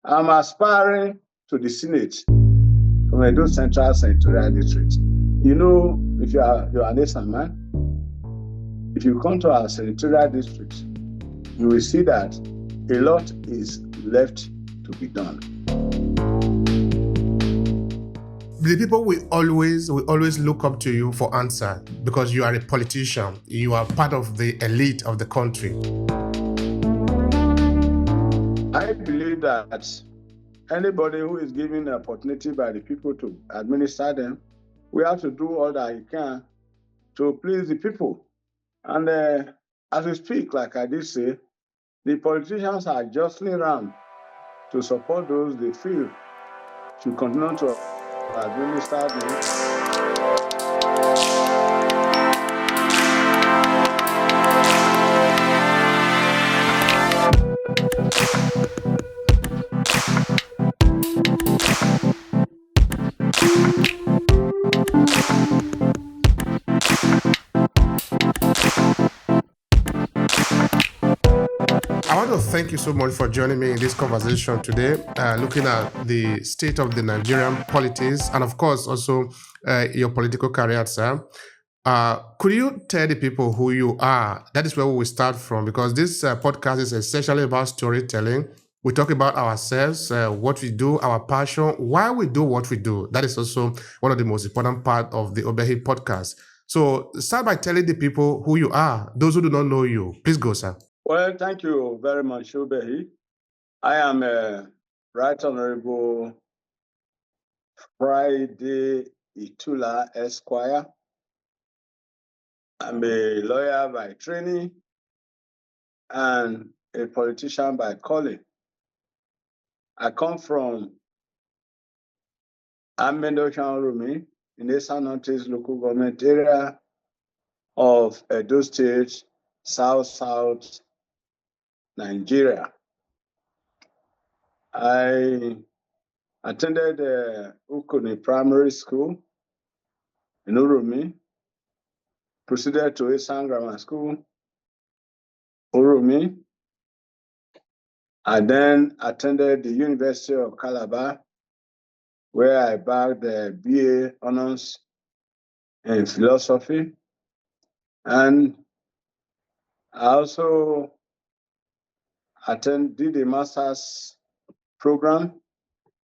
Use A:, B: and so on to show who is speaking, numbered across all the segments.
A: I'm aspiring to the Senate from Edo Central Senatorial District. You know, if you are an Esan man, if you come to our senatorial district, you will see that a lot is left to be done.
B: The people will always look up to you for answer because you are a politician. You are part of the elite of the country.
A: I believe that anybody who is given the opportunity by the people to administer them, we have to do all that he can to please the people. And as we speak, like I did say, the politicians are jostling around to support those they feel should continue to administer them.
B: I want to thank you so much for joining me in this conversation today, looking at the state of the Nigerian politics and, of course, also your political career, sir. Could you tell the people who you are? That is where we will start from, because this podcast is essentially about storytelling. We talk about ourselves, what we do, our passion, why we do what we do. That is also one of the most important parts of the Obehi Podcast. So start by telling the people who you are, those who do not know you. Please go, sir.
A: Well, thank you very much, Obehi. I am a Right Honorable Friday Itulah Esquire. I'm a lawyer by training and a politician by calling. I come from Amendoshan Rumi in the Esan Northeast local government area of Edo State, South Nigeria. I attended Ukuni Primary School in Urumi, proceeded to Esan Grammar School, Urumi. I then attended the University of Calabar, where I bagged the BA honors in philosophy. And I also did a master's program,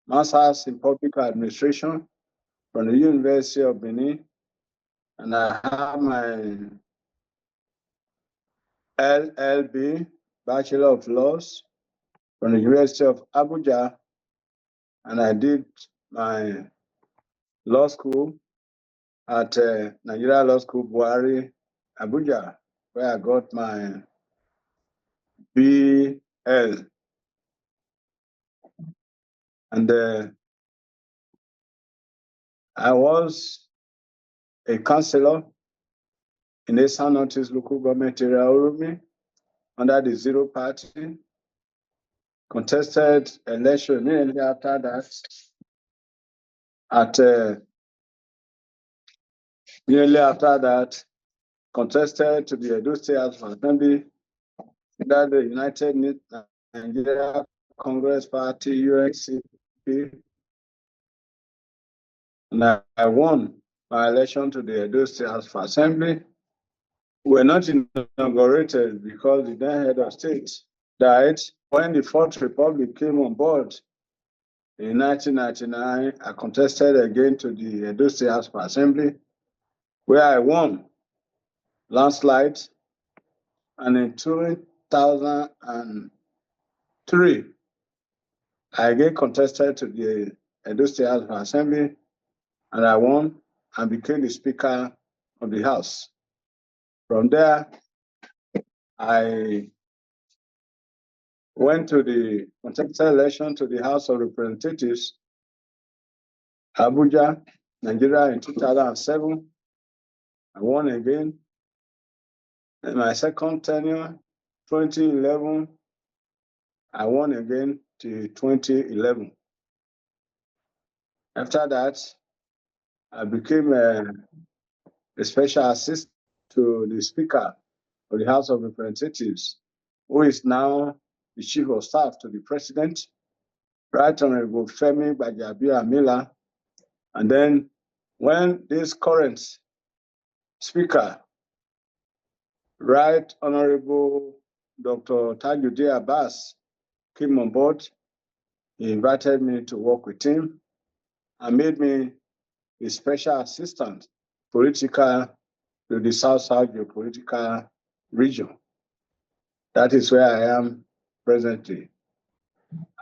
A: master's in public administration from the University of Benin. And I have my LLB, Bachelor of Laws, from the University of Abuja. And I did my law school at Nigeria Law School, Buhari, Abuja, where I got my BL. And I was a councillor in the Esan Northeast local government area, Urumi, under the Zero Party. Contested election immediately after that. Contested to the Edo State House of Assembly under the United Nigeria Congress Party, UNCP. And I won my election to the Edo State House of Assembly. We were not inaugurated because the then head of state died. When the Fourth Republic came on board in 1999, I contested again to the Edo State House of Assembly, where I won landslide. And in 2003, I again contested to the Edo State House of Assembly, and I won and became the Speaker of the House. From there, I went to the contested election to the House of Representatives, Abuja, Nigeria, in 2007. I won again. In my second tenure, 2011, I won again to 2011. After that, I became a special assistant to the Speaker of the House of Representatives, who is now the Chief of Staff to the President. Right Honorable Femi Gbajabiamila, and then when this current speaker, Right Honorable Dr. Tajuddin Abbas, came on board, he invited me to work with him and made me a special assistant political to the South-South geopolitical region. That is where I am presently.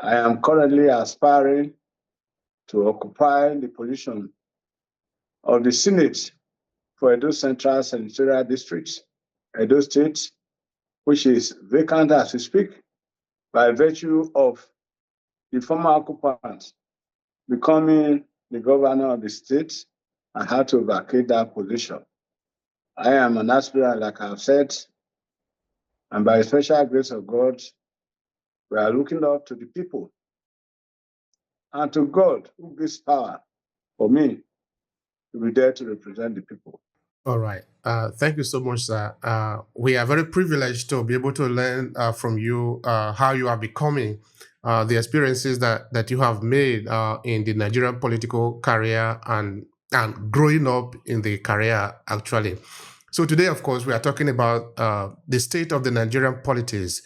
A: I am currently aspiring to occupy the position of the Senate for Edo Central Senatorial District, Edo State, which is vacant as we speak by virtue of the former occupant becoming the governor of the state and had to vacate that position. I am an aspirant, like I've said, and by the special grace of God, we are looking up to the people and to God who gives power for me to be there to represent the people.
B: All right. Thank you so much, sir. We are very privileged to be able to learn from you how you are becoming, the experiences that you have made in the Nigerian political career and growing up in the career, actually. So today, of course, we are talking about the state of the Nigerian politics,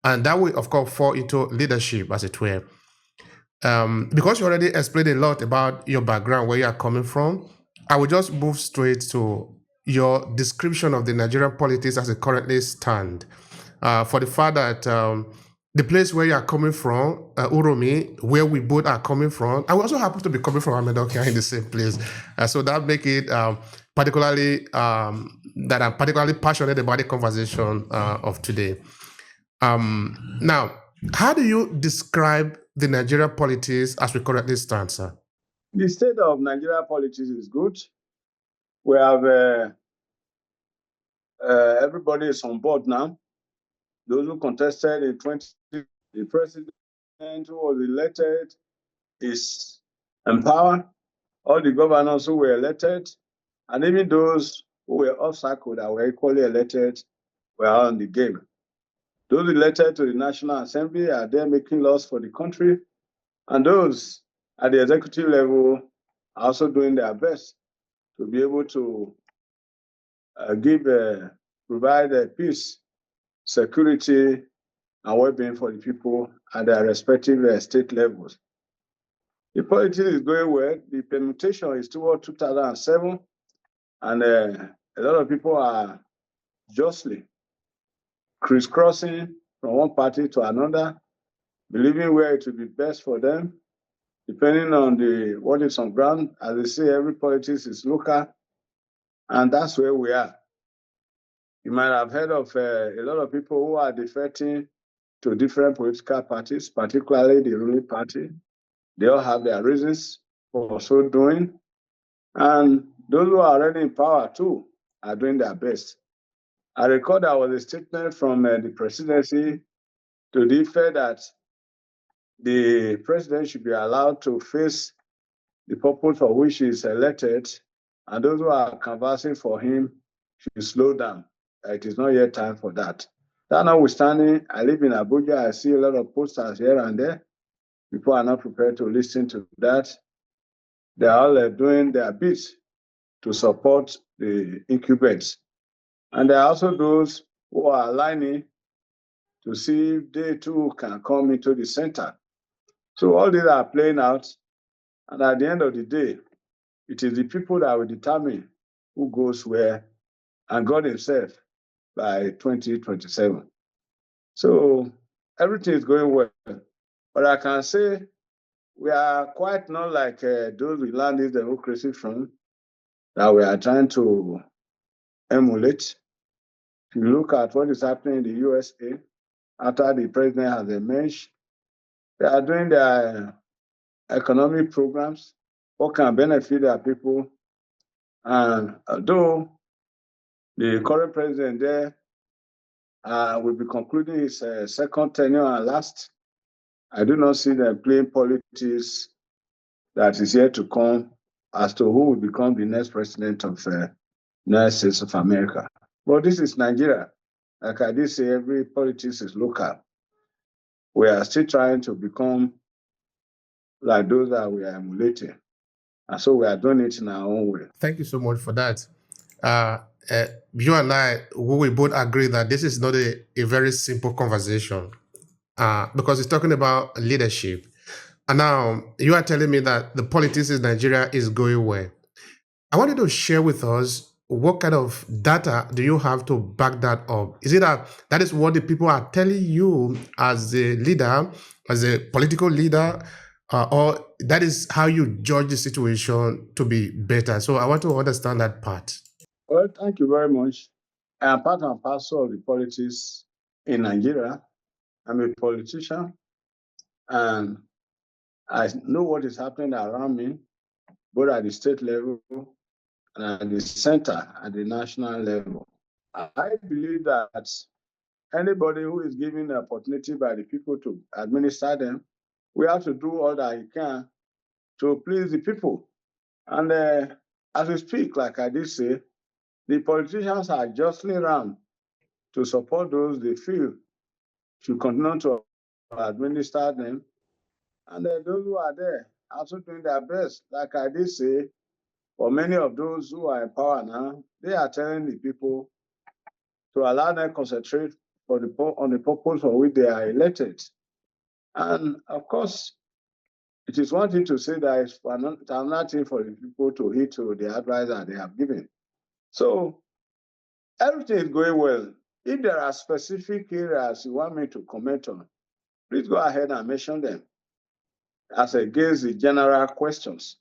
B: and that will, of course, fall into leadership, as it were. Because you already explained a lot about your background, where you are coming from, I will just move straight to your description of the Nigerian politics as it currently stands. For the fact that the place where you are coming from, Uromi, where we both are coming from, I also happen to be coming from Amedokia in the same place. So that make it particularly, that I'm particularly passionate about the conversation of today. Now, how do you describe the Nigerian politics as we currently stand, sir?
A: The state of Nigeria politics is good. We have everybody is on board now. Those who contested in 20, the president who was elected is empowered. All the governors who were elected, and even those who were off cycle that were equally elected, were on the game. Those elected to the National Assembly are there making laws for the country, and those at the executive level are also doing their best to be able to provide peace, security, and well-being for the people at their respective state levels. The politics is going well. The permutation is toward 2007, and a lot of people are justly crisscrossing from one party to another, believing where it will be best for them, depending on what is on ground. As they say, every politics is local, and that's where we are. You might have heard of a lot of people who are defecting to different political parties, particularly the ruling party. They all have their reasons for so doing. And those who are already in power too are doing their best. I recall there was a statement from the presidency to the effect that the president should be allowed to face the purpose for which he is elected, and those who are canvassing for him should slow down. It is not yet time for that. That notwithstanding, I live in Abuja. I see a lot of posters here and there. People are not prepared to listen to that. They are all doing their bits to support the incumbents. And there are also those who are aligning to see if they too can come into the center. So all these are playing out. And at the end of the day, it is the people that will determine who goes where and God himself by 2027. So everything is going well. But I can say we are quite not like those we learned this democracy from that we are trying to emulate. If you look at what is happening in the USA after the president has emerged, they are doing their economic programs, what can benefit their people. And although the current president there will be concluding his second tenure and last, I do not see them playing politics that is yet to come as to who will become the next president of the United States of America. But this is Nigeria. Like I did say, every politics is local. We are still trying to become like those that we are emulating. And so we are doing it in our own way.
B: Thank you so much for that. Uh, you and I, we will both agree that this is not a very simple conversation because it's talking about leadership. And now you are telling me that the politics in Nigeria is going well. I wanted to share with us what kind of data do you have to back that up? Is it that is what the people are telling you as a leader, as a political leader, or that is how you judge the situation to be better? So I want to understand that part.
A: Well, thank you very much. I am part and parcel of the politics in Nigeria. I'm a politician and I know what is happening around me, both at the state level and at the center, at the national level. I believe that anybody who is given the opportunity by the people to administer them, we have to do all that he can to please the people. And as we speak, like I did say, the politicians are jostling around to support those they feel should continue to administer them. And those who are there also doing their best. Like I did say, for many of those who are in power now, they are telling the people to allow them concentrate on the purpose for which they are elected. And of course, it is one thing to say that it's another thing for the people to heed to the advice that they have given. So everything is going well. If there are specific areas you want me to comment on, please go ahead and mention them as against the general questions,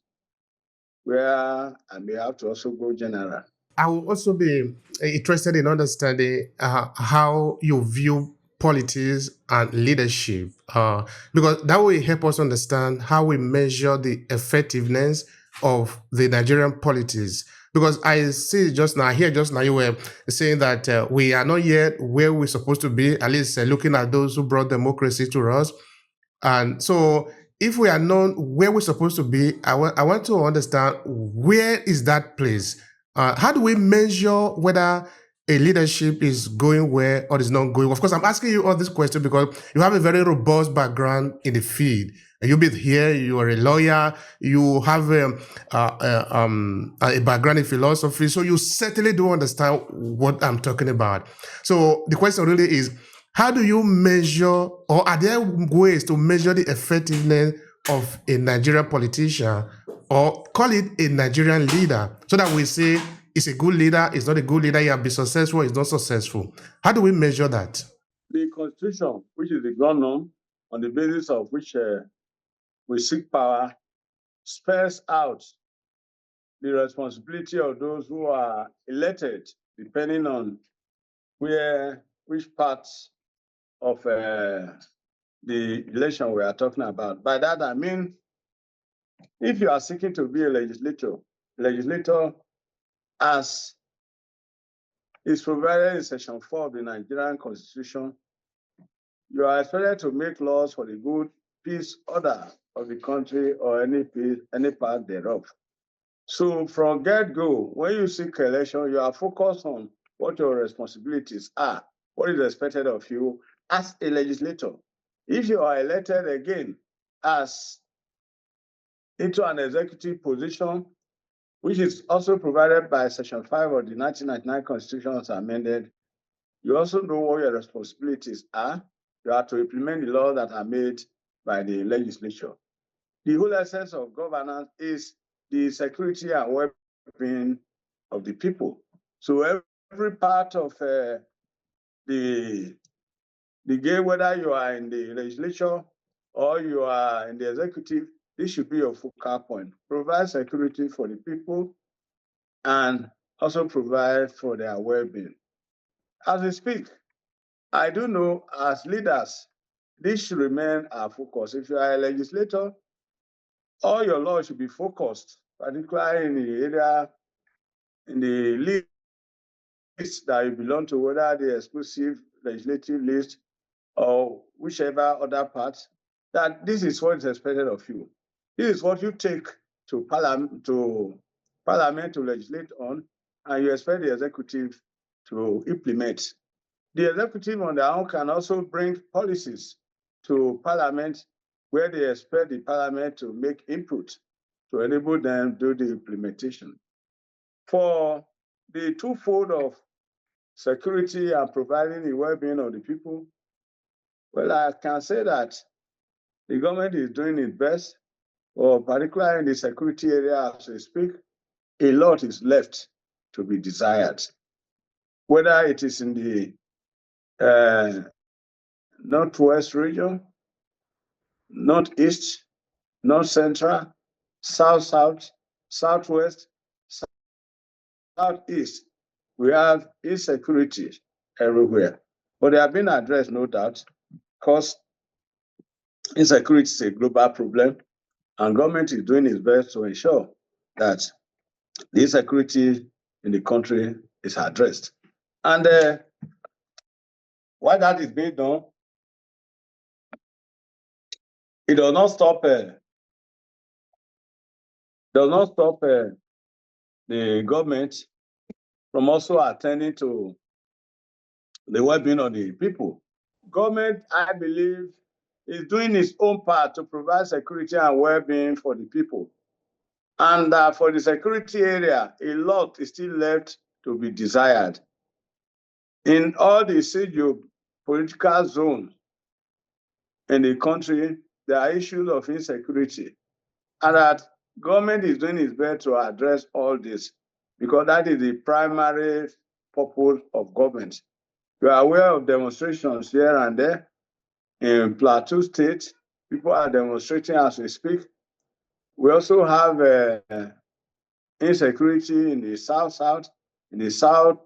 A: where I may have to also go general.
B: I will also be interested in understanding how you view politics and leadership, because that will help us understand how we measure the effectiveness of the Nigerian politics. Because I see just now, I hear just now you were saying that we are not yet where we're supposed to be, at least looking at those who brought democracy to us. And so, if we are not where we're supposed to be, I want to understand where is that place? How do we measure whether a leadership is going well or is not going well? Of course, I'm asking you all this question because you have a very robust background in the field. You've been here, you are a lawyer, you have a background in philosophy, so you certainly do understand what I'm talking about. So the question really is, how do you measure, or are there ways to measure the effectiveness of a Nigerian politician, or call it a Nigerian leader, so that we say it's a good leader, it's not a good leader, he has been successful, it's not successful? How do we measure that?
A: The Constitution, which is the ground on the basis of which we seek power, spells out the responsibility of those who are elected, depending on which parts of the election we are talking about. By that, I mean, if you are seeking to be a legislator as is provided in Section 4 of the Nigerian Constitution, you are expected to make laws for the good peace, order of the country or any part thereof. So from get-go, when you seek election, you are focused on what your responsibilities are, what is expected of you as a legislator. If you are elected again as into an executive position, which is also provided by Section 5 of the 1999 Constitution as amended, you also know what your responsibilities are. You have to implement the laws that are made by the legislature. The whole essence of governance is the security and well-being of the people. So every part of the game, whether you are in the legislature or you are in the executive, this should be your focal point. Provide security for the people and also provide for their well-being. As we speak, I do know as leaders, this should remain our focus. If you are a legislator, all your laws should be focused, particularly in the area, in the list that you belong to, whether the exclusive legislative list or whichever other part, that this is what is expected of you. This is what you take to parliament to legislate on, and you expect the executive to implement. The executive on their own can also bring policies to parliament where they expect the parliament to make input to enable them to do the implementation. For the twofold of security and providing the well-being of the people, well, I can say that the government is doing its best, or particularly in the security area as we speak. A lot is left to be desired, whether it is in the northwest region, northeast, north central, south, southwest, southeast. We have insecurity everywhere, but they have been addressed, no doubt, because insecurity is a global problem, and government is doing its best to ensure that the insecurity in the country is addressed. And while that is being done, it does not stop. The government from also attending to the well-being of the people. Government, I believe, is doing its own part to provide security and well-being for the people. And for the security area, a lot is still left to be desired. In all the political zones in the country, there are issues of insecurity. And that government is doing its best to address all this, because that is the primary purpose of government. You are aware of demonstrations here and there. In Plateau State, people are demonstrating as we speak. We also have insecurity in the south, in the south,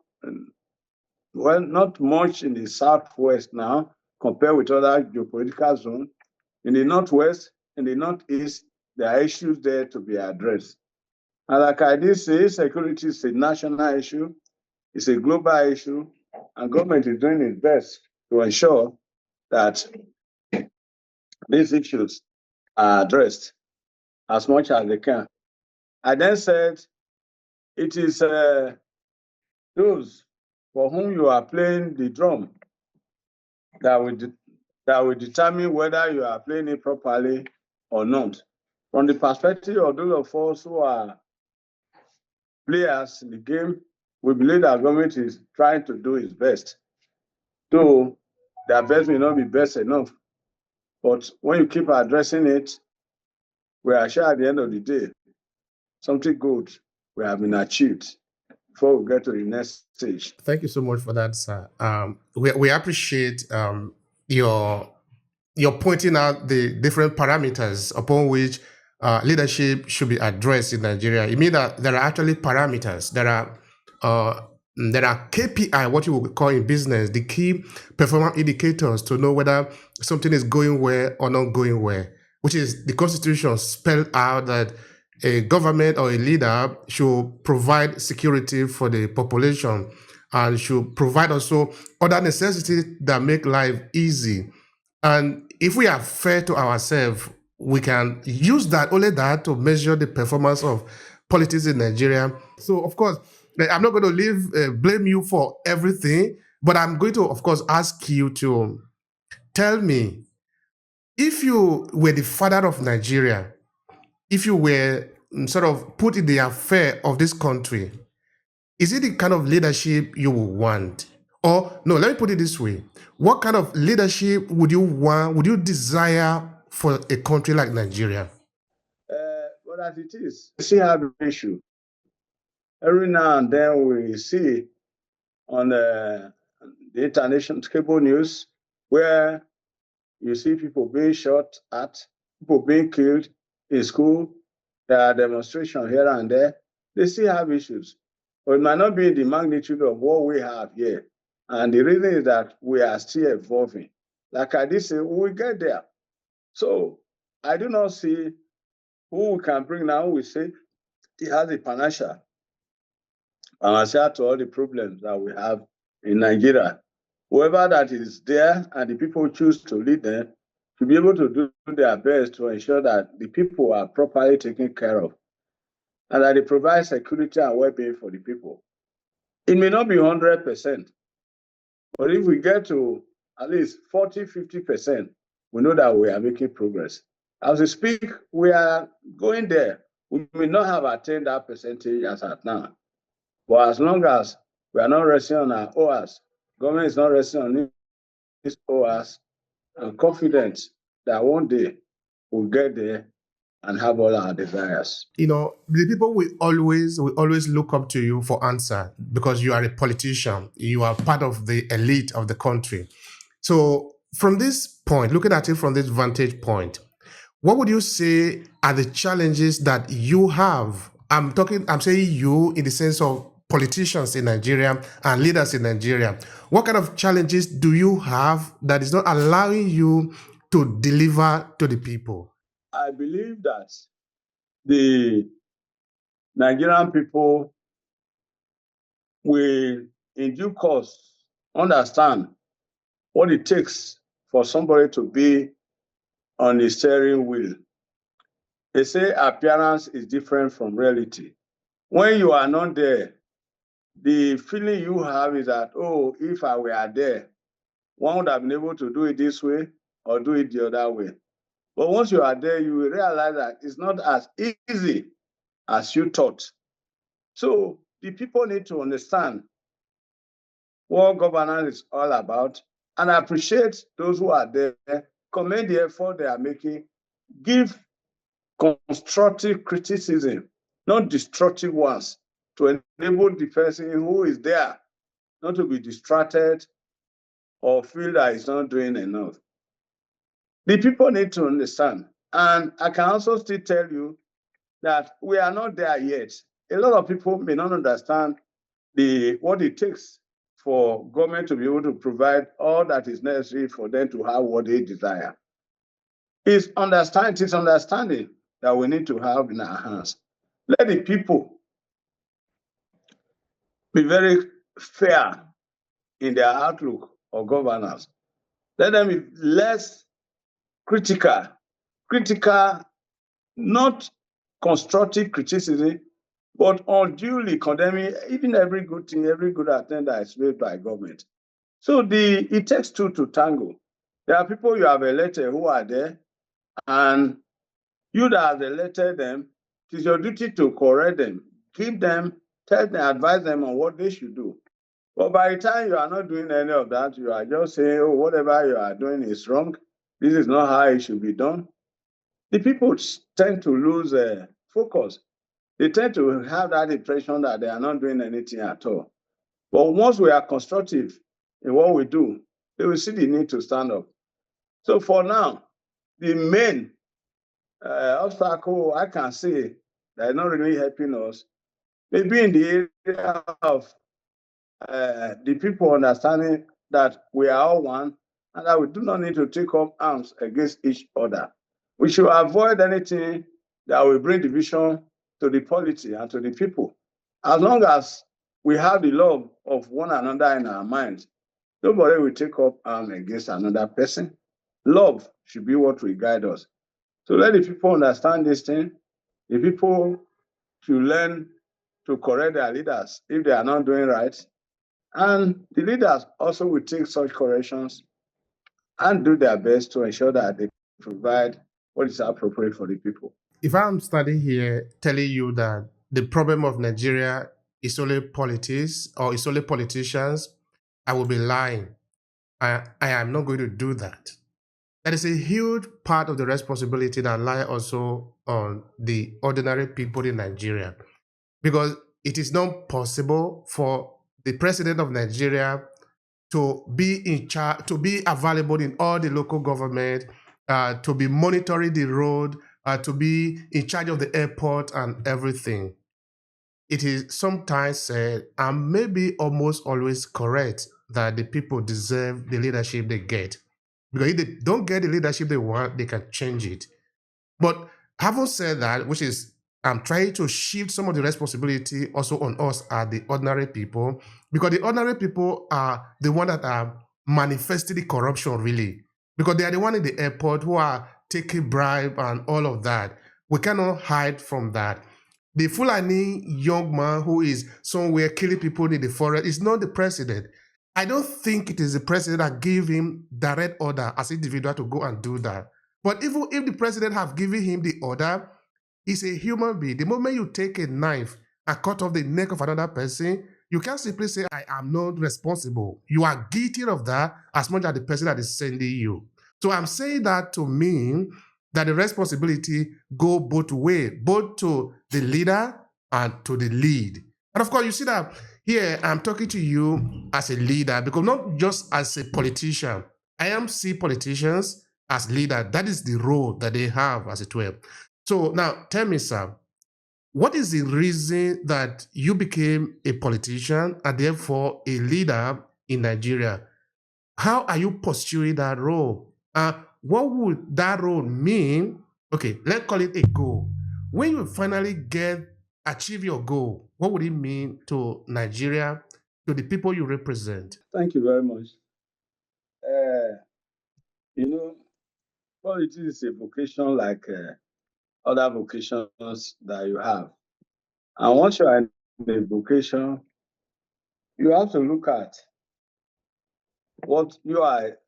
A: well, not much in the southwest now, compared with other geopolitical zones. In the northwest, in the northeast, there are issues there to be addressed. And like I did say, security is a national issue, it's a global issue, and government is doing its best to ensure that these issues are addressed as much as they can. I then said, it is those for whom you are playing the drum that will determine whether you are playing it properly or not. From the perspective of those of us who are players in the game, we believe that government is trying to do its best. Though their best may not be best enough, but when you keep addressing it, we are sure at the end of the day, something good will have been achieved before we get to the next stage.
B: Thank you so much for that, sir. We appreciate your pointing out the different parameters upon which leadership should be addressed in Nigeria. It means that there are actually parameters. There are KPI, what you would call in business, the key performance indicators to know whether something is going well or not going well, which is the Constitution spelled out that a government or a leader should provide security for the population and should provide also other necessities that make life easy. And if we are fair to ourselves, we can use that, only that, to measure the performance of politics in Nigeria. So, of course, I'm not going to blame you for everything, but I'm going to, of course, ask you to tell me, if you were the father of Nigeria, if you were sort of put in the affair of this country, is it the kind of leadership you would want? Or, no, let me put it this way. What kind of leadership would you want, would you desire for a country like Nigeria?
A: But as it is, we still have an issue. Every now and then we see on the international cable news where you see people being shot at, people being killed in school. There are demonstrations here and there. They still have issues, but it might not be the magnitude of what we have here. And the reason is that we are still evolving. Like I did say, we will get there. So I do not see who we can bring now. We say he has a panacea to all the problems that we have in Nigeria. Whoever that is there and the people choose to lead them to be able to do their best to ensure that the people are properly taken care of and that they provide security and well-being for the people. It may not be 100%, but if we get to at least 40, 50%, we know that we are making progress. As we speak, we are going there. We may not have attained that percentage as at now. But as long as we are not resting on our OAS, government is not resting on its OAS, I'm confident that one day we'll get there and have all our desires.
B: The people will always look up to you for answer because you are a politician. You are part of the elite of the country. So from this point, looking at it from this vantage point, what would you say are the challenges that you have? I'm saying you in the sense of politicians in Nigeria and leaders in Nigeria. What kind of challenges do you have that is not allowing you to deliver to the people?
A: I believe that the Nigerian people will, in due course, understand what it takes for somebody to be on the steering wheel. They say appearance is different from reality. When you are not there, the feeling you have is that, oh, if I were there, one would have been able to do it this way or do it the other way. But once you are there, you will realize that it's not as easy as you thought. So the people need to understand what governance is all about and appreciate those who are there, commend the effort they are making, give constructive criticism, not destructive ones, to enable the person who is there not to be distracted or feel that he's not doing enough. The people need to understand. And I can also still tell you that we are not there yet. A lot of people may not understand what it takes for government to be able to provide all that is necessary for them to have what they desire. It's understanding that we need to have in our hands. Let the people be very fair in their outlook of governance. Let them be less critical, not constructive criticism, but unduly condemning even every good thing, every good attempt that is made by government. So it takes two to tango. There are people you have elected who are there, and you that have elected them, it is your duty to correct them, give them, tell them, advise them on what they should do. But by the time you are not doing any of that, you are just saying, oh, whatever you are doing is wrong. This is not how it should be done. The people tend to lose focus. They tend to have that impression that they are not doing anything at all. But once we are constructive in what we do, they will see the need to stand up. So for now, the main obstacle I can see that is not really helping us maybe in the area of the people understanding that we are all one and that we do not need to take up arms against each other. We should avoid anything that will bring division to the polity and to the people. As long as we have the love of one another in our minds, nobody will take up arms against another person. Love should be what will guide us. So let the people understand this thing. The people should learn to correct their leaders if they are not doing right. And the leaders also will take such corrections and do their best to ensure that they provide what is appropriate for the people.
B: If I'm standing here telling you that the problem of Nigeria is only politics or is only politicians, I will be lying. I am not going to do that. That is a huge part of the responsibility that lies also on the ordinary people in Nigeria. Because it is not possible for the president of Nigeria to be in charge, to be available in all the local government, to be monitoring the road, to be in charge of the airport and everything. It is sometimes said, and maybe almost always correct, that the people deserve the leadership they get. Because if they don't get the leadership they want, they can change it. But having said that, which is I'm trying to shift some of the responsibility also on us as the ordinary people, because the ordinary people are the one that are manifesting the corruption really, because they are the one in the airport who are taking bribe and all of that. We cannot hide from that. The Fulani young man who is somewhere killing people in the forest is not the president. I don't think it is the president that gave him direct order as individual to go and do that. But even if the president have given him the order, he's a human being. The moment you take a knife and cut off the neck of another person, you can't simply say, I am not responsible. You are guilty of that as much as the person that is sending you. So I'm saying that to mean that the responsibility go both ways, both to the leader and to the lead. And of course, you see that here I'm talking to you as a leader, because not just as a politician. I am see politicians as leader. That is the role that they have as it were. So now tell me, sir, what is the reason that you became a politician and therefore a leader in Nigeria? How are you pursuing that role? What would that role mean? Okay, let's call it a goal. When you finally achieve your goal, what would it mean to Nigeria, to the people you represent?
A: Thank you very much. You know, politics is a vocation like other vocations that you have. And once you are in the vocation, you have to look at what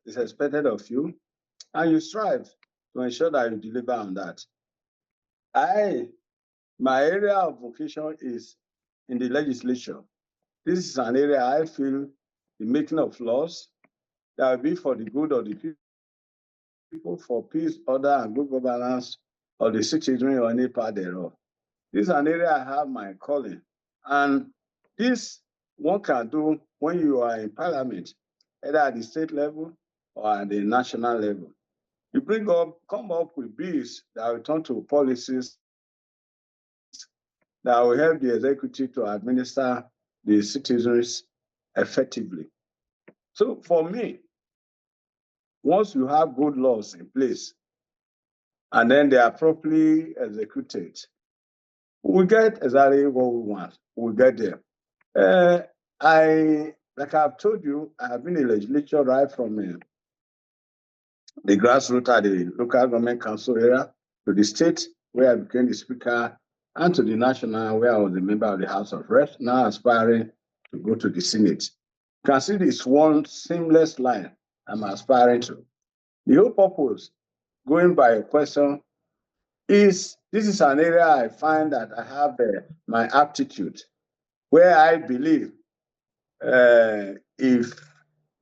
A: is expected of you, and you strive to ensure that you deliver on that. My area of vocation is in the legislature. This is an area I feel the making of laws that will be for the good of the people, for peace, order, and good governance of the citizenry or any part thereof. This is an area I have my calling. And this one can do when you are in parliament, either at the state level or at the national level. You come up with bills that will turn to policies that will help the executive to administer the citizens effectively. So for me, once you have good laws in place and then they are properly executed, we get exactly what we want. We get there. Like I've told you, I have been a legislator right from the grassroots at the local government council area to the state where I became the speaker, and to the national where I was a member of the House of Reps, now aspiring to go to the Senate. You can see this one seamless line I'm aspiring to. The whole purpose, going by a question, is this is an area I find that I have my aptitude, where I believe if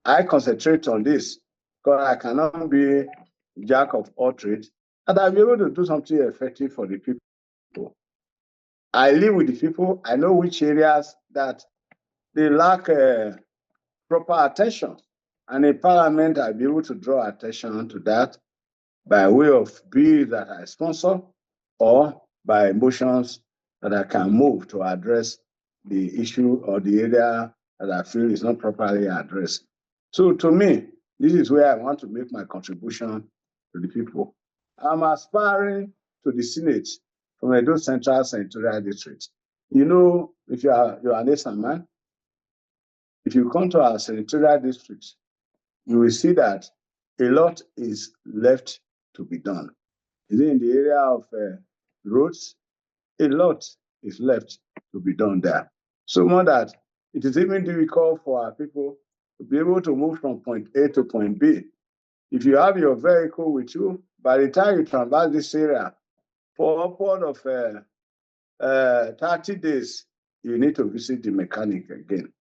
A: I concentrate on this, because I cannot be jack of all trades, and I'll be able to do something effective for the people. I live with the people. I know which areas that they lack proper attention. And in Parliament, I'll be able to draw attention to that by way of bills that I sponsor or by motions that I can move to address the issue or the area that I feel is not properly addressed. So to me, this is where I want to make my contribution to the people. I'm aspiring to the Senate from Edo Central Senatorial District. You know, if you're an Eastern man, if you come to our senatorial district, you will see that a lot is left to be done. Is it in the area of roads? A lot is left to be done there. So more that it is even difficult for our people to be able to move from point A to point B. If you have your vehicle with you, by the time you traverse this area, for upward of 30 days, you need to visit the mechanic again.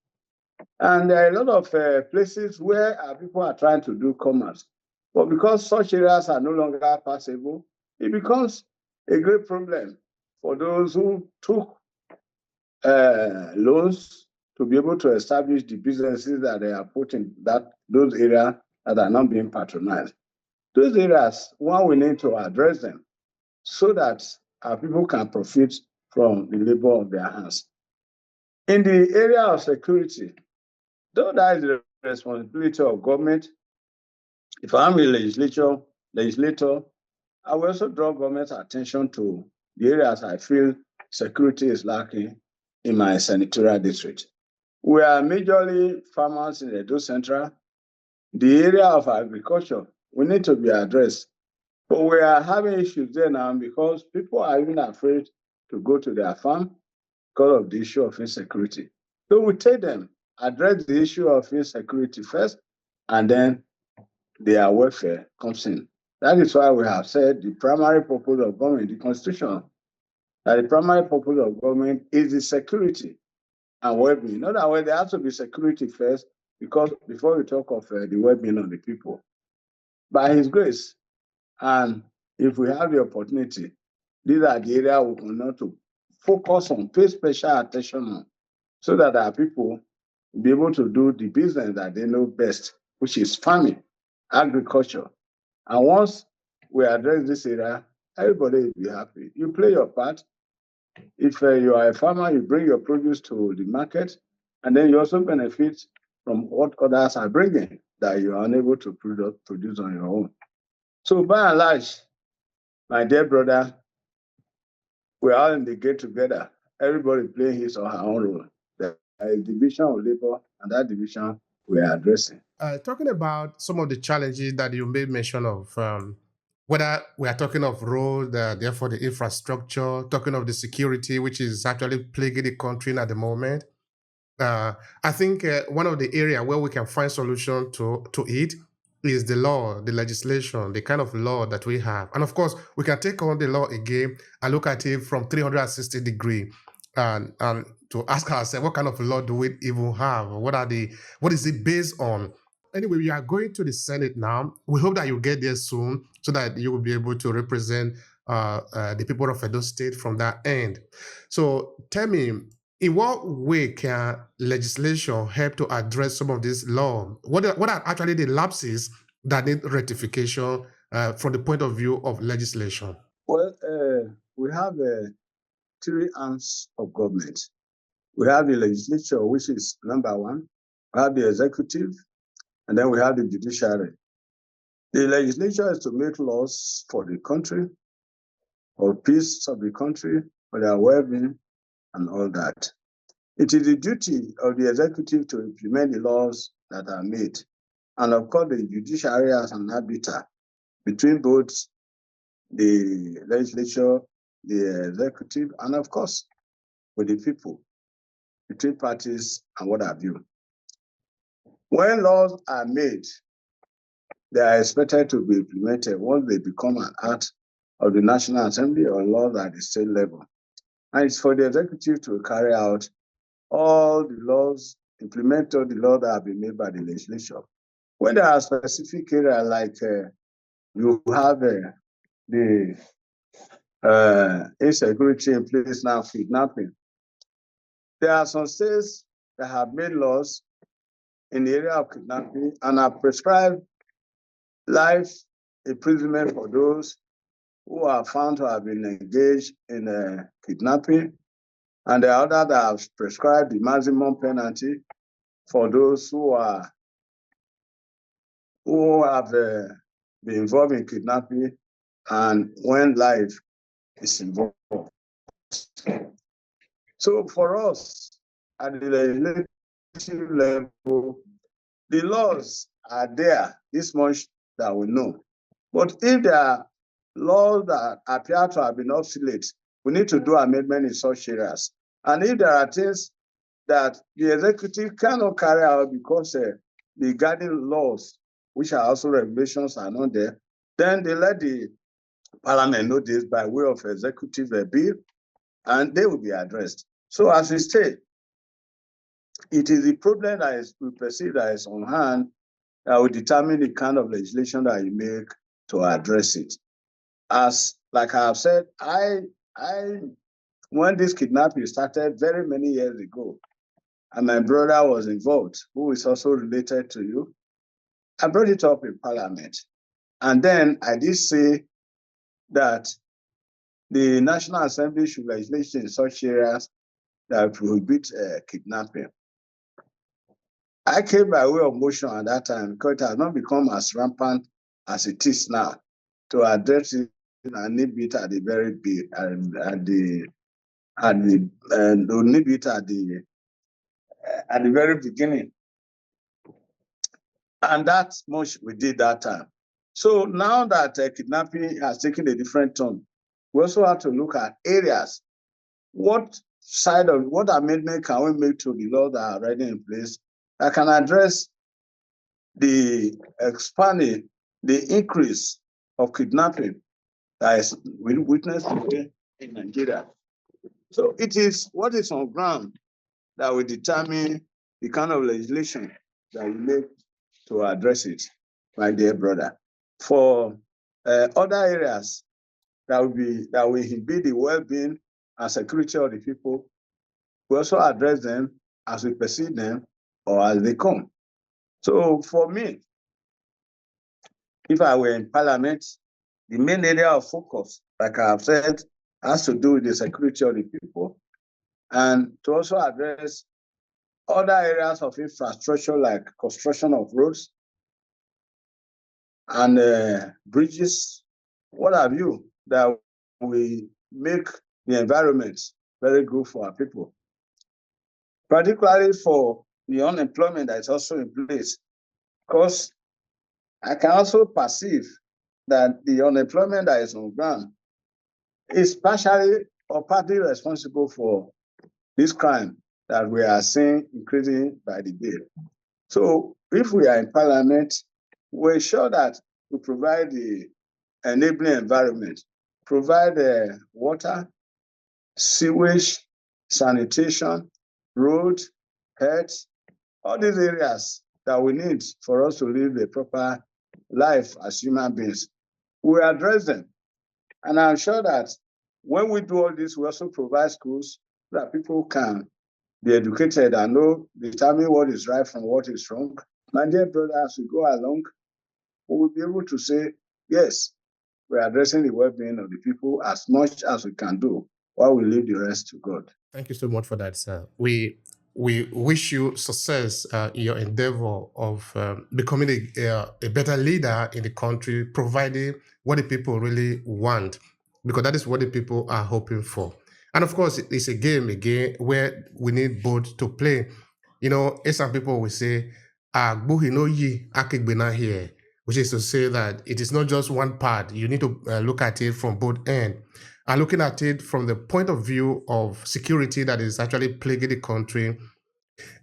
A: And there are a lot of places where our people are trying to do commerce. But because such areas are no longer passable, it becomes a great problem for those who took loans to be able to establish the businesses that they are put in those areas that are not being patronized. Those areas, one, we need to address them so that our people can profit from the labor of their hands. In the area of security, though that is the responsibility of government, if I'm a legislator, I will also draw government's attention to the areas I feel security is lacking in my senatorial district. We are majorly farmers in Edo Central. The area of agriculture, we need to be addressed. But we are having issues there now because people are even afraid to go to their farm because of the issue of insecurity. So we tell them, address the issue of insecurity first, and then their welfare comes in. That is why we have said the primary purpose of government, the Constitution, that the primary purpose of government is the security and well-being. In other words, there has to be security first, because before we talk of the well-being of the people. By His grace, and if we have the opportunity, these are the areas we want to focus on, pay special attention on, so that our people will be able to do the business that they know best, which is farming, agriculture. And once we address this area, everybody will be happy. You play your part. If you are a farmer, you bring your produce to the market, and then you also benefit from what others are bringing that you are unable to produce on your own. So by and large, my dear brother, we're all in the game together. Everybody playing his or her own role. There is division of labor, and that division we are addressing.
B: Talking about some of the challenges that you made mention of, whether we are talking of road, therefore the infrastructure, talking of the security, which is actually plaguing the country at the moment. I think one of the area where we can find solution to it is the law, the legislation, the kind of law that we have. And of course, we can take on the law again and look at it from 360 degree and to ask ourselves, what kind of law do we even have? What is it based on? Anyway, we are going to the Senate now. We hope that you get there soon so that you will be able to represent the people of Edo State from that end. So tell me, in what way can legislation help to address some of this law? What are actually the lapses that need rectification from the point of view of legislation?
A: Well, we have 3 arms of government. We have the legislature, which is number 1. We have the executive, and then we have the judiciary. The legislature is to make laws for the country, for peace of the country, for their well-being, and all that. It is the duty of the executive to implement the laws that are made. And of course, the judiciary as an arbiter between both the legislature, the executive, and of course, with the people, between parties and what have you. When laws are made, they are expected to be implemented once they become an act of the National Assembly or laws at the state level. And it's for the executive to carry out all the laws, implement all the laws that have been made by the legislature. When there are specific areas like you have the insecurity in place now, kidnapping, there are some states that have made laws in the area of kidnapping and have prescribed life imprisonment for those who are found to have been engaged in kidnapping, and there are others that have prescribed the maximum penalty for those who have been involved in kidnapping and when life is involved. So for us at the legislative level, the laws are there, this much that we know. But if there are laws that appear to have been obsolete, we need to do amendment in such areas. And if there are things that the executive cannot carry out because the guiding laws, which are also regulations, are not there, then they let the parliament know this by way of executive bill, and they will be addressed. So as we say, it is the problem that we perceive that is on hand that will determine the kind of legislation that you make to address it. As like I have said, when this kidnapping started very many years ago, and my brother was involved, who is also related to you, I brought it up in Parliament. And then I did say that the National Assembly should legislate in such areas that prohibit kidnapping. I came by way of motion at that time because it has not become as rampant as it is now to address it and nip it at the very big at the very beginning. And that's much we did that time. So now that kidnapping has taken a different turn, we also have to look at areas. What amendment can we make to the laws that are already in place that can address the expanding, the increase of kidnapping that is witnessed today in Nigeria. So it is what is on ground that will determine the kind of legislation that we make to address it, my dear brother. For other areas that will inhibit the well-being and security of the people, we also address them as we perceive them or as they come. So for me, if I were in parliament, the main area of focus, like I have said, has to do with the security of the people and to also address other areas of infrastructure like construction of roads and bridges, what have you, that will make the environment very good for our people. Particularly for the unemployment that is also in place, because I can also perceive that the unemployment that is on ground is partially or partly responsible for this crime that we are seeing increasing by the day. So if we are in parliament, we ensure that we provide the enabling environment, provide water, sewage, sanitation, road, health, all these areas that we need for us to live a proper life as human beings. We address them. And I'm sure that when we do all this, we also provide schools so that people can be educated and determine what is right from what is wrong. My dear brother, as we go along, we will be able to say, yes, we're addressing the well-being of the people as much as we can do while we leave the rest to God.
B: Thank you so much for that, sir. We wish you success in your endeavor of becoming a better leader in the country, providing what the people really want, because that is what the people are hoping for. And of course, it's a game again where we need both to play. You know, as some people will say, "Agbuhi no yi akigbena here," which is to say that it is not just one part. You need to look at it from both ends. And looking at it from the point of view of security that is actually plaguing the country.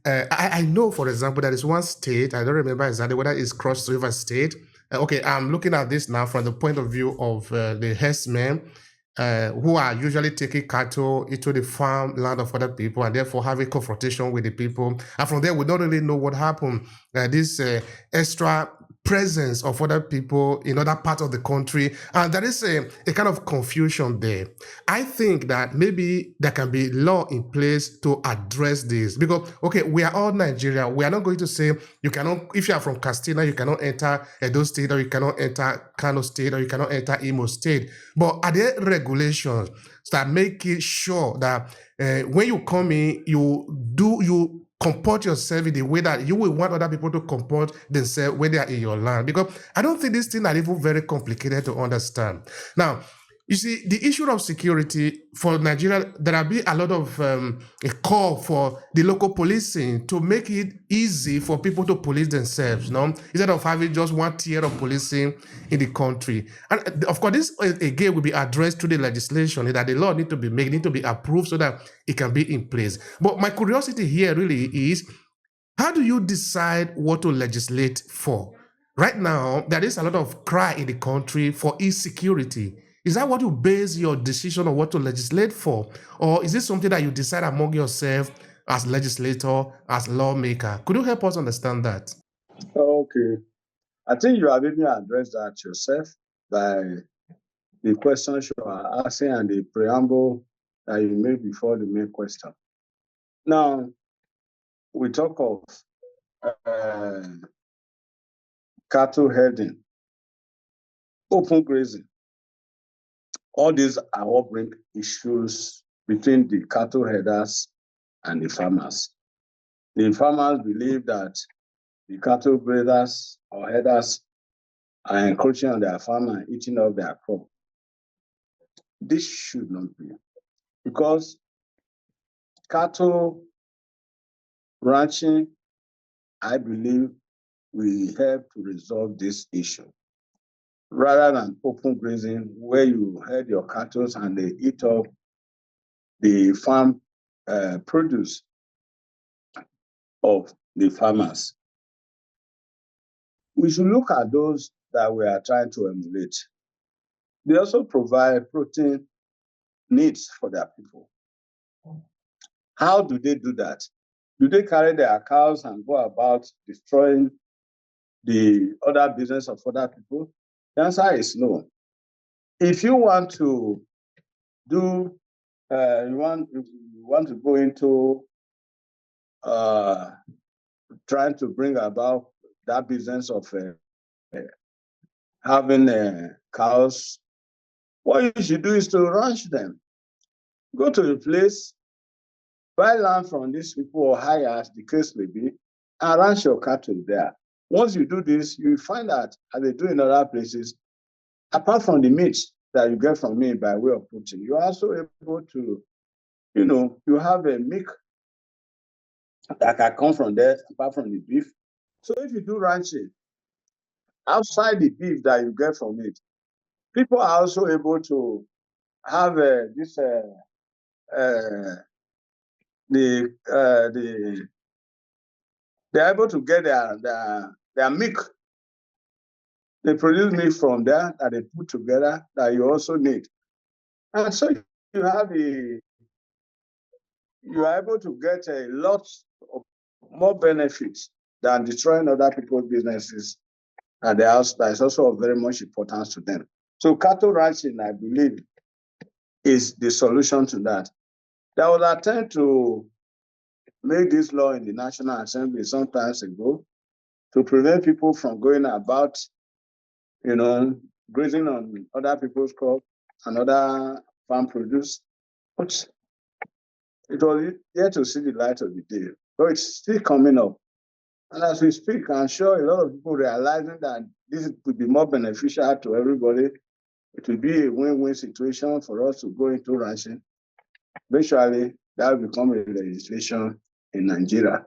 B: I know, for example, there is one state, I don't remember exactly whether it's Cross River State. Okay, I'm looking at this now from the point of view of the herdsmen who are usually taking cattle into the farm land of other people and therefore having confrontation with the people. And from there, we don't really know what happened. This extra presence of other people in other parts of the country, and there is a kind of confusion there. I think that maybe there can be law in place to address this, because okay, we are all Nigeria. We are not going to say you cannot, if you are from Castina, you cannot enter Edo State, or you cannot enter Kano State, or you cannot enter Imo State. But are there regulations that make it sure that when you come in, you comport yourself in the way that you will want other people to comport themselves when they are in your land? Because I don't think these things are even very complicated to understand. Now, you see, the issue of security for Nigeria, there will be a lot of a call for the local policing to make it easy for people to police themselves, no? Instead of having just one tier of policing in the country. And of course, this again will be addressed through the legislation, that the law need to be made, need to be approved so that it can be in place. But my curiosity here really is, how do you decide what to legislate for? Right now, there is a lot of cry in the country for insecurity. Is that what you base your decision on what to legislate for? Or is this something that you decide among yourself as legislator, as lawmaker? Could you help us understand that?
A: Okay. I think you have even addressed that yourself by the questions you are asking and the preamble that you made before the main question. Now, we talk of cattle herding, open grazing. All these are what bring issues between the cattle herders and the farmers. The farmers believe that the cattle breeders or herders are encroaching on their farm and eating up their crop. This should not be, because cattle ranching, I believe, will help to resolve this issue, rather than open grazing where you herd your cattle and they eat up the farm produce of the farmers. We should look at those that we are trying to emulate. They also provide protein needs for their people. How do they do that? Do they carry their cows and go about destroying the other business of other people? The answer is no. If you want to do, you want to go into trying to bring about that business of having cows, what you should do is to ranch them. Go to the place, buy land from these people or hire, as the case may be, and ranch your cattle there. Once you do this, you find that, as they do in other places, apart from the meat that you get from me by way of protein, you're also able to, you have a milk that can come from there, apart from the beef. So if you do ranching, outside the beef that you get from it, people are also able to have they're able to get their milk. They produce milk from there that they put together that you also need. And so you are able to get a lot of more benefits than destroying other people's businesses at the house. That is also of very much importance to them. So cattle ranching, I believe, is the solution to that. There was an attempt to make this law in the National Assembly some time ago to prevent people from going about, grazing on other people's crops and other farm produce. But it was yet to see the light of the day. But it's still coming up. And as we speak, I'm sure a lot of people realizing that this could be more beneficial to everybody. It will be a win-win situation for us to go into ranching. Eventually, that will become a legislation in Nigeria.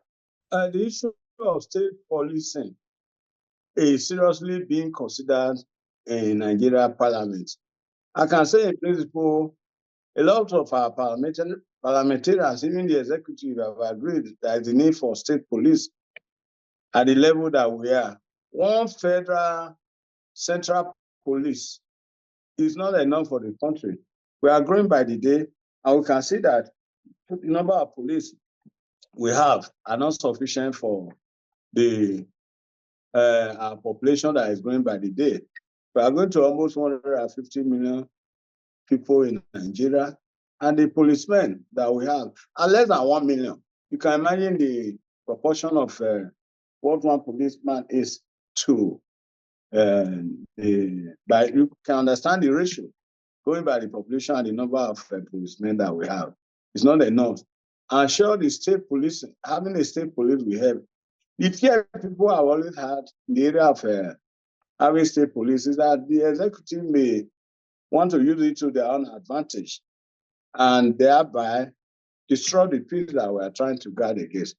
A: The issue of state policing is seriously being considered in Nigeria Parliament. I can say in principle, a lot of our parliamentarians, even the executive, have agreed that there is a need for state police at the level that we are. One federal central police is not enough for the country. We are growing by the day, and we can see that the number of police we have are not sufficient for our population that is growing by the day. We are going to almost 150 million people in Nigeria, and the policemen that we have are less than 1 million. You can imagine the proportion of what one policeman is to but you can understand the ratio going by the population and the number of policemen that we have. It's not enough. I'm sure the state police, having a state police we have, the fear people have always had in the area of having state police is that the executive may want to use it to their own advantage and thereby destroy the peace that we are trying to guard against.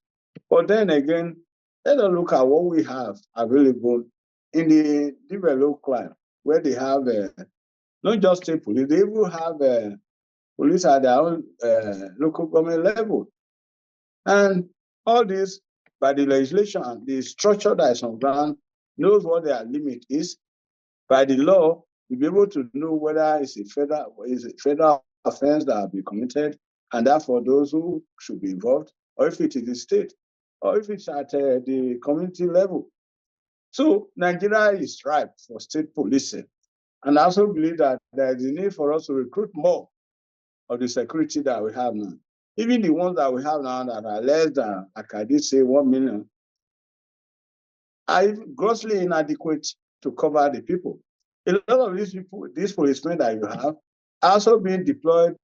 A: But then again, let us look at what we have available in the developed climate, where they have not just state police, they even have police at their own local government level. And all this, by the legislation, the structure that is on ground knows what their limit is. By the law, you'll be able to know whether it's a federal offense that will be committed, and therefore those who should be involved, or if it is the state, or if it's at the community level. So Nigeria is ripe for state policing. And I also believe that there is a need for us to recruit more of the security that we have now. Even the ones that we have now that are less than, like I did say, 1 million, are grossly inadequate to cover the people. A lot of these people, these policemen that you have, are also being deployed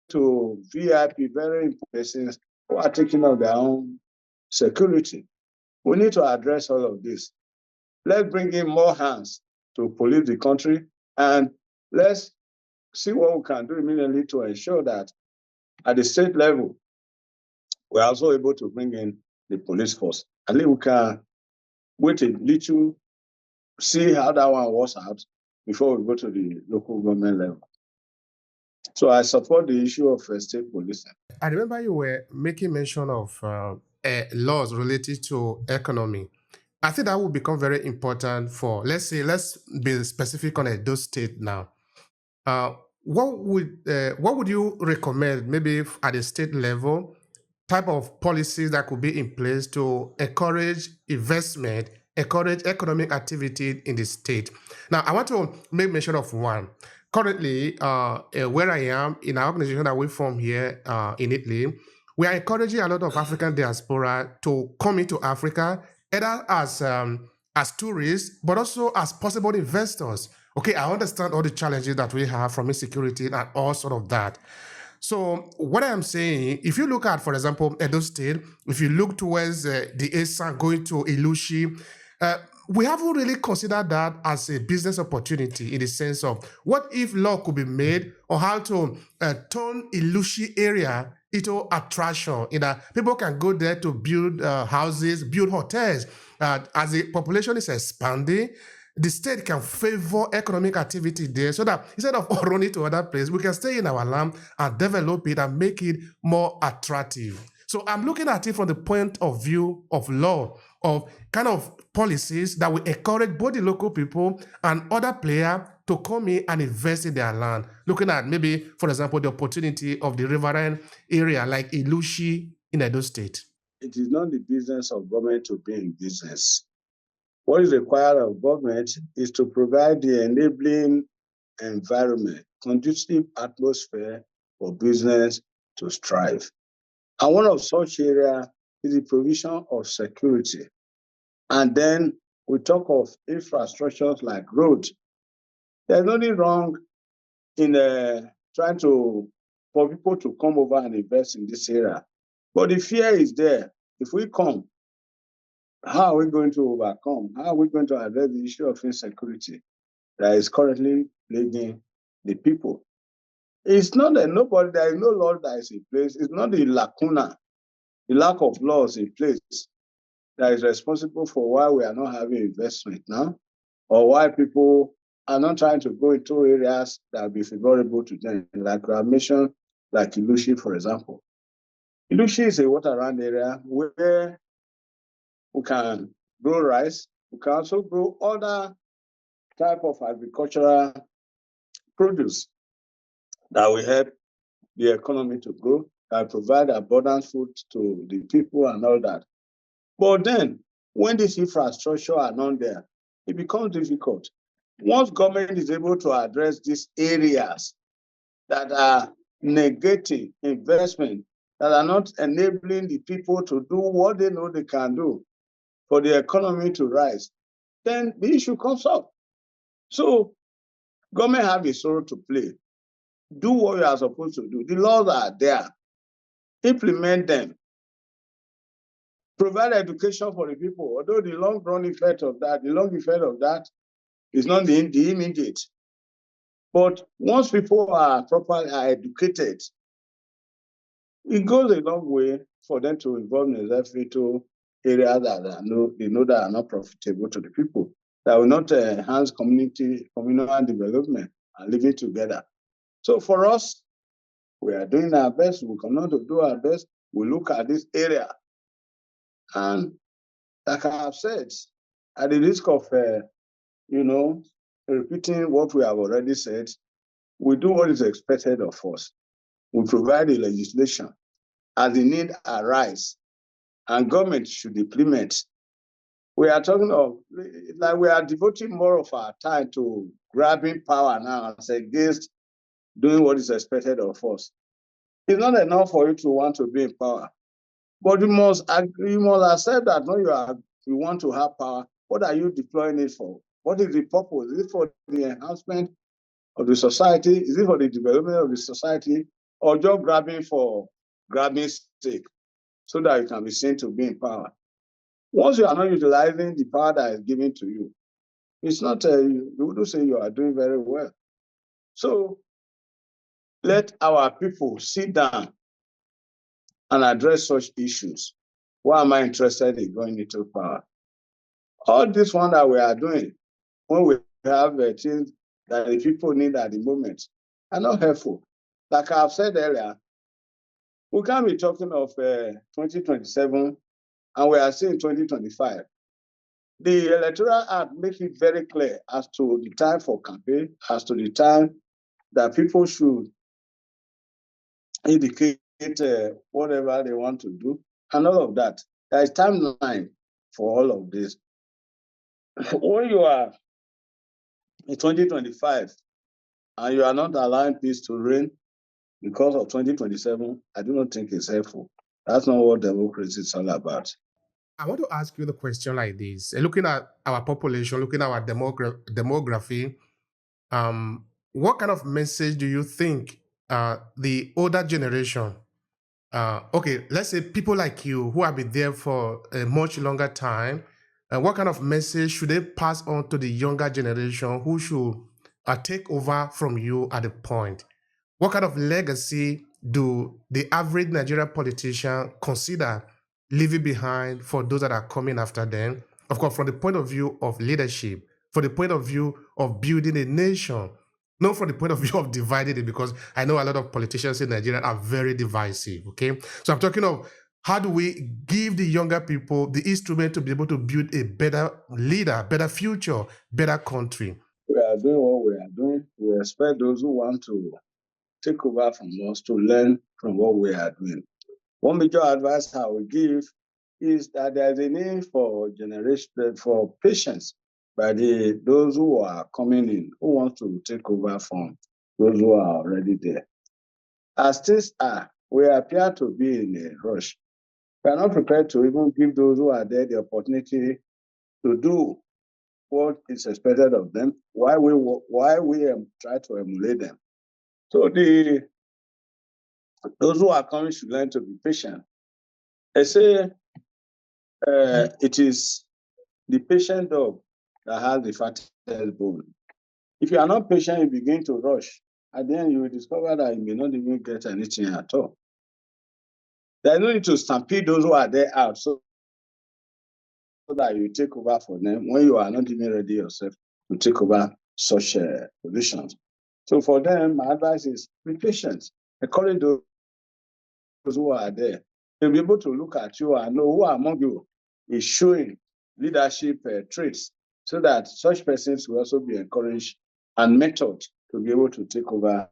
A: to VIP, very important persons who are taking up their own security. We need to address all of this. Let's bring in more hands to police the country, and let's see what we can do immediately to ensure that at the state level, we're also able to bring in the police force. At least we can wait a little, see how that one works out before we go to the local government level. So I support the issue of state policing.
B: I remember you were making mention of laws related to economy. I think that will become very important for, let's be specific on Edo State now. Uh, what would you recommend, maybe at the state level, type of policies that could be in place to encourage investment, encourage economic activity in the state? Now, I want to make mention of one. Currently, where I am in our organization that we form here in Italy, we are encouraging a lot of African diaspora to come into Africa, either as tourists, but also as possible investors. Okay, I understand all the challenges that we have from insecurity and all sort of that. So what I'm saying, if you look at, for example, Edo State, if you look towards the Esan going to Ilushi, we haven't really considered that as a business opportunity in the sense of what if law could be made on how to turn Ilushi area into attraction. People can go there to build houses, build hotels. As the population is expanding, the state can favor economic activity there so that instead of running to other places, we can stay in our land and develop it and make it more attractive. So I'm looking at it from the point of view of law, of kind of policies that will encourage both the local people and other players to come in and invest in their land. Looking at maybe, for example, the opportunity of the riverine area like Ilushi in Edo State.
A: It is not the business of government to be in business. What is required of government is to provide the enabling environment, conducive atmosphere for business to strive. And one of such areas is the provision of security. And then we talk of infrastructures like roads. There's nothing wrong in trying for people to come over and invest in this area. But the fear is there. If we come, how are we going to overcome? How are we going to address the issue of insecurity that is currently plaguing the people? It's not that there is no law that is in place. It's not the lacuna, the lack of laws in place that is responsible for why we are not having investment now, or why people are not trying to go into areas that will be favorable to them, like we have mentioned, like Ilushi, for example. Ilushi is a water-around area where we can grow rice. We can also grow other type of agricultural produce that will help the economy to grow, that provide abundant food to the people and all that. But then, when this infrastructure are not there, it becomes difficult. Once government is able to address these areas that are negating investment, that are not enabling the people to do what they know they can do for the economy to rise, then the issue comes up. So government have a role to play. Do what you are supposed to do. The laws are there. Implement them. Provide education for the people. Although the long effect of that is not the immediate. But once people are properly educated, it goes a long way for them to involve themselves into areas that that are not profitable to the people, that will not enhance communal development and living together. So for us, we are doing our best. We continue to do our best. We look at this area. And like I have said, at the risk of, repeating what we have already said, we do what is expected of us. We provide the legislation as the need arise, and government should implement. We are talking of, like we are devoting more of our time to grabbing power now as against doing what is expected of us. It's not enough for you to want to be in power, but you must accept that no, you want to have power. What are you deploying it for? What is the purpose? Is it for the enhancement of the society? Is it for the development of the society, or just grabbing's sake, so that you can be seen to be in power? Once you are not utilizing the power that is given to you, it's not you wouldn't say you are doing very well. So let our people sit down and address such issues. Why am I interested in going into power? All this one that we are doing, when we have things that the people need at the moment, are not helpful. Like I've said earlier, we can't be talking of 2027 and we are still in 2025. The Electoral Act makes it very clear as to the time for campaign, as to the time that people should indicate whatever they want to do, and all of that. There is timeline for all of this. When you are in 2025 and you are not allowing peace to reign because of 2027, I do not think it's helpful. That's not what democracy is all about.
B: I want to ask you the question like this. Looking at our population, looking at our demography, what kind of message do you think the older generation, okay, let's say people like you who have been there for a much longer time, what kind of message should they pass on to the younger generation who should take over from you at a point? What kind of legacy do the average Nigerian politician consider leaving behind for those that are coming after them? Of course, from the point of view of leadership, from the point of view of building a nation, not from the point of view of dividing it, because I know a lot of politicians in Nigeria are very divisive, okay? So I'm talking of how do we give the younger people the instrument to be able to build a better leader, better future, better country?
A: We are doing what we are doing. We expect those who want to take over from us to learn from what we are doing. One major advice I will give is that there is a need for patience by those who are coming in, who want to take over from those who are already there. As things are, we appear to be in a rush. We are not prepared to even give those who are there the opportunity to do what is expected of them, why we try to emulate them. So those who are coming should learn to be patient. I say it is the patient dog that has the fattest bone. If you are not patient, you begin to rush. At the end, you will discover that you may not even get anything at all. There is no need to stampede those who are there out so that you take over for them when you are not even ready yourself to take over such positions. So for them, my advice is be patient. Encourage those who are there. They'll be able to look at you and know who among you is showing leadership traits, so that such persons will also be encouraged and mentored to be able to take over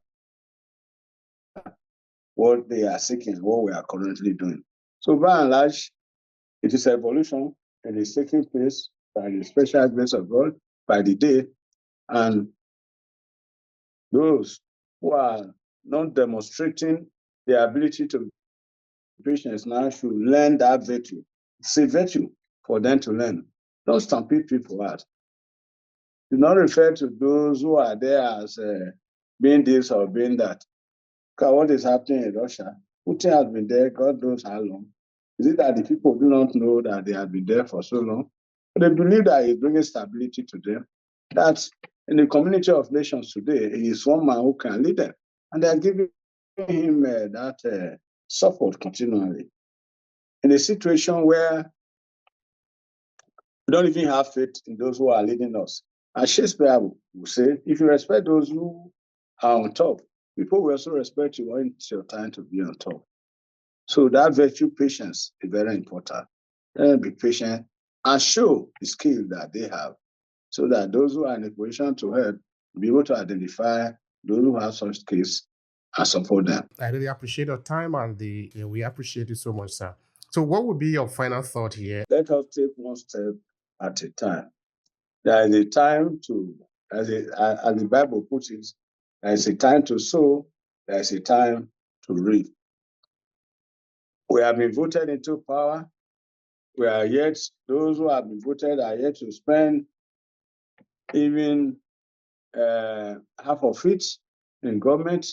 A: what they are seeking, what we are currently doing. So by and large, it is evolution and is taking place by the special grace of God by the day. And those who are not demonstrating the ability to be patient now should learn that virtue. It's a virtue for them to learn. Don't stampede people out. Do not refer to those who are there as being this or being that. Because what is happening in Russia, Putin has been there, God knows how long. Is it that the people do not know that they have been there for so long? But they believe that he's bringing stability to them. That in the community of nations today, he is one man who can lead them. And they are giving him that support continually. In a situation where we don't even have faith in those who are leading us. As Shakespeare will say, if you respect those who are on top, people will also respect you when it's your time to be on top. So that virtue, patience, is very important. Be patient and show the skill that they have, so that those who are in a position to help will be able to identify those who have such skills and support them.
B: I really appreciate your time and we appreciate it so much, sir. So what would be your final thought here?
A: Let us take one step at a time. There is a time to, as the Bible puts it, there is a time to sow, there is a time to reap. We have been voted into power. We are yet, those who have been voted are yet to spend even half of it in government.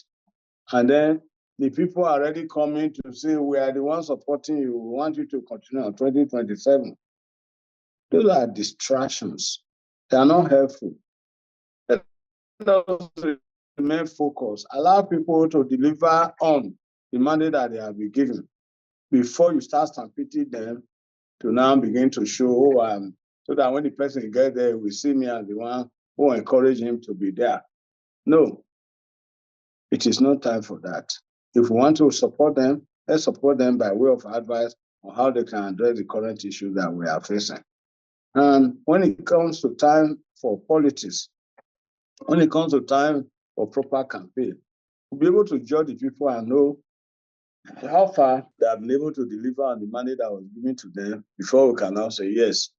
A: And then the people are already coming to say, we are the ones supporting you. We want you to continue on 2027. Those are distractions. They are not helpful. Let us remain focused. Allow people to deliver on the mandate that they have been given before you start stampeding them to now begin to show, so that when the person gets there, we see me as the one who encourage him to be there. No, it is not time for that. If we want to support them, let's support them by way of advice on how they can address the current issues that we are facing. And when it comes to time for politics, when it comes to time for proper campaign, we'll be able to judge the people and know how far they have been able to deliver on the money that was given to them before we can now say, yes,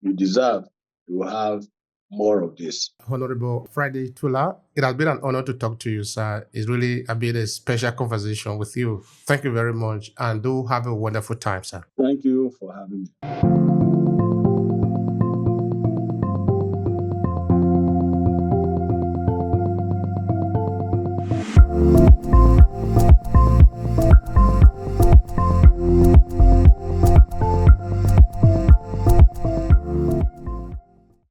A: you deserve to have more of this.
B: Honorable Friday Itulah, it has been an honor to talk to you, sir. It's really been a special conversation with you. Thank you very much, and do have a wonderful time, sir.
A: Thank you for having me.